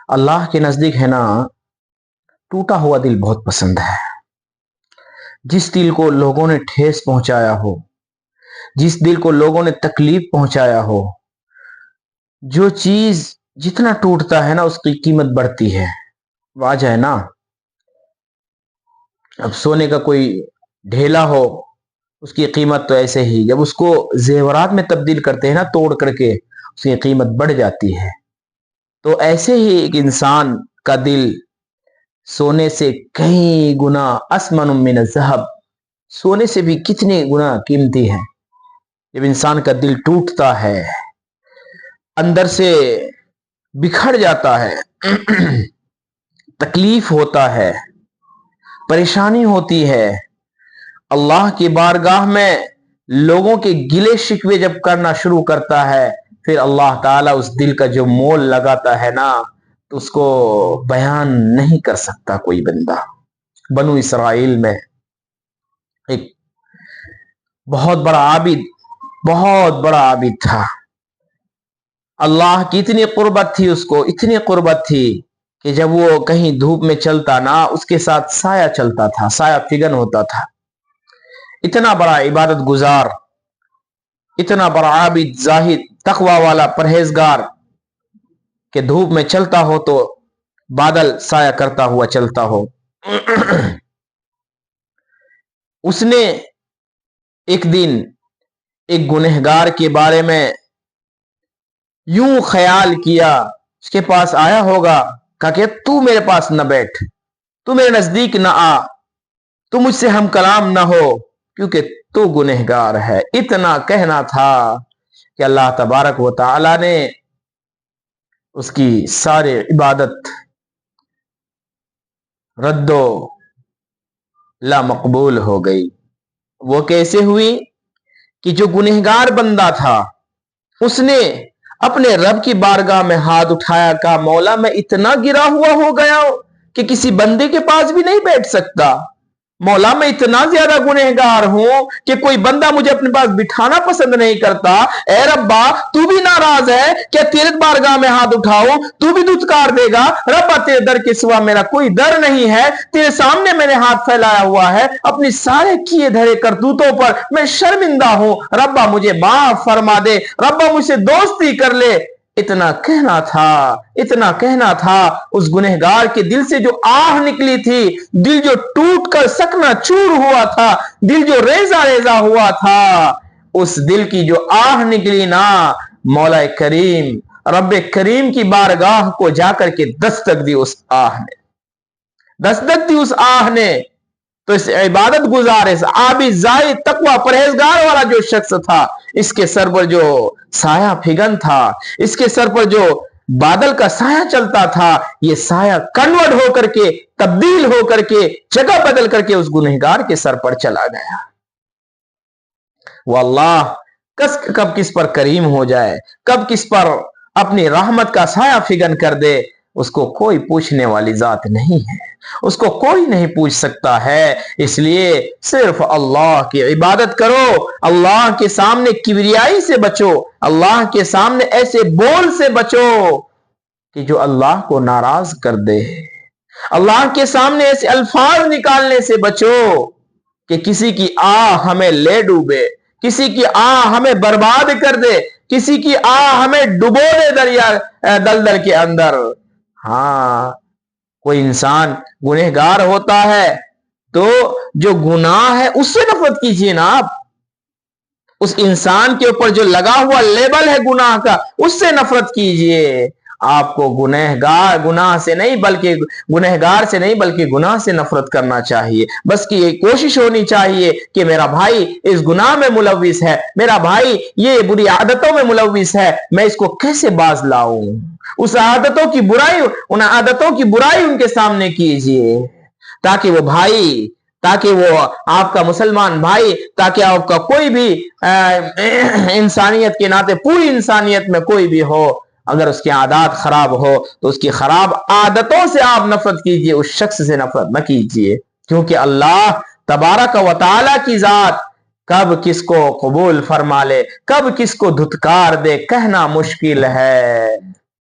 اللہ کے نزدیک ہے نا ٹوٹا ہوا دل بہت پسند ہے. جس دل کو لوگوں نے ٹھیس پہنچایا ہو، جس دل کو لوگوں نے تکلیف پہنچایا ہو، جو چیز جتنا ٹوٹتا ہے نا اس کی قیمت بڑھتی ہے. واجہ ہے نا، اب سونے کا کوئی ڈھیلا ہو اس کی قیمت تو ایسے ہی جب اس کو زیورات میں تبدیل کرتے ہیں نا توڑ کر کے اس کی قیمت بڑھ جاتی ہے. تو ایسے ہی ایک انسان کا دل سونے سے کئی گنا اسمن من الذهب، سونے سے بھی کتنے گنا قیمتی ہے. جب انسان کا دل ٹوٹتا ہے، اندر سے بکھر جاتا ہے، تکلیف ہوتا ہے، پریشانی ہوتی ہے، اللہ کی بارگاہ میں لوگوں کے گلے شکوے جب کرنا شروع کرتا ہے، پھر اللہ تعالیٰ اس دل کا جو مول لگاتا ہے نا تو اس کو بیان نہیں کر سکتا کوئی بندہ. بنو اسرائیل میں ایک بہت بڑا عابد تھا. اللہ کی اتنی قربت تھی، اس کو اتنی قربت تھی کہ جب وہ کہیں دھوپ میں چلتا نا اس کے ساتھ سایہ چلتا تھا، سایہ فگن ہوتا تھا. اتنا بڑا عبادت گزار، اتنا بڑا عابد، زاہد، تقوی والا، پرہیزگار کہ دھوپ میں چلتا ہو تو بادل سایہ کرتا ہوا چلتا ہو. اس نے ایک دن ایک گنہگار کے بارے میں یوں خیال کیا، اس کے پاس آیا ہوگا، کہا کہ تو میرے پاس نہ بیٹھ، تو میرے نزدیک نہ آ، تو مجھ سے ہم کلام نہ ہو کیونکہ تو گنہگار ہے. اتنا کہنا تھا کہ اللہ تبارک و تعالی نے اس کی سارے عبادت رد و لا مقبول ہو گئی. وہ کیسے ہوئی کہ جو گنہگار بندہ تھا اس نے اپنے رب کی بارگاہ میں ہاتھ اٹھایا، کہا مولا میں اتنا گرا ہوا ہو گیا کہ کسی بندے کے پاس بھی نہیں بیٹھ سکتا. مولا میں اتنا زیادہ گنہگار ہوں کہ کوئی بندہ مجھے اپنے پاس بٹھانا پسند نہیں کرتا. اے ربا تو بھی ناراض ہے کہ تیرے بارگاہ میں ہاتھ اٹھاؤں، تو بھی دھتکار دے گا. ربا تیرے در کے سوا میرا کوئی در نہیں ہے، تیرے سامنے میں نے ہاتھ پھیلایا ہوا ہے، اپنی سارے کیے دھرے کرتوتوں پر میں شرمندہ ہوں. ربا مجھے معاف فرما دے، ربا مجھ سے دوستی کر لے. اتنا کہنا تھا اس گنہگار کے دل سے جو آہ نکلی تھی، دل جو ٹوٹ کر سکنا چور ہوا تھا، دل جو ریزہ ریزہ ہوا تھا، اس دل کی جو آہ نکلی نا مولا کریم رب کریم کی بارگاہ کو جا کر کے دستک دی اس آہ نے. تو اس عبادت گزار، اس عابد، زاہد، تقوی، پرہیزگار والا جو شخص تھا، اس کے سر پر جو سایہ پھگن تھا، اس کے سر پر جو بادل کا سایہ چلتا تھا، یہ سایہ کنورٹ ہو کر کے، تبدیل ہو کر کے، جگہ بدل کر کے اس گنہگار کے سر پر چلا گیا. وہ اللہ کب کس پر کریم ہو جائے، کب کس پر اپنی رحمت کا سایہ فگن کر دے، اس کو کوئی پوچھنے والی ذات نہیں ہے، اس کو کوئی نہیں پوچھ سکتا ہے. اس لیے صرف اللہ کی عبادت کرو، اللہ کے سامنے کبریائی سے بچو، اللہ کے سامنے ایسے بول سے بچو کہ جو اللہ کو ناراض کر دے. اللہ کے سامنے ایسے الفاظ نکالنے سے بچو کہ کسی کی آہ ہمیں لے ڈوبے، کسی کی آہ ہمیں برباد کر دے، کسی کی آہ ہمیں ڈبو دے دریا دلدل کے اندر. ہاں کوئی انسان گنہگار ہوتا ہے تو جو گناہ ہے اس سے نفرت کیجئے نا. آپ اس انسان کے اوپر جو لگا ہوا لیبل ہے گناہ کا اس سے نفرت کیجئے. آپ کو گناہ سے نہیں بلکہ گناہ سے نفرت کرنا چاہیے. بس کی یہ کوشش ہونی چاہیے کہ میرا بھائی اس گناہ میں ملوث ہے، میرا بھائی یہ بری عادتوں میں ملوث ہے، میں اس کو کیسے باز لاؤں. ان عادتوں کی برائی ان کے سامنے کیجئے تاکہ وہ بھائی، تاکہ وہ آپ کا مسلمان بھائی، تاکہ آپ کا کوئی بھی انسانیت کے ناطے پوری انسانیت میں کوئی بھی ہو، اگر اس کی عادات خراب ہو تو اس کی خراب عادتوں سے آپ نفرت کیجئے، اس شخص سے نفرت نہ کیجئے. کیونکہ اللہ تبارک و تعالی کی ذات کب کس کو قبول فرما لے، کب کس کو دھتکار دے، کہنا مشکل ہے.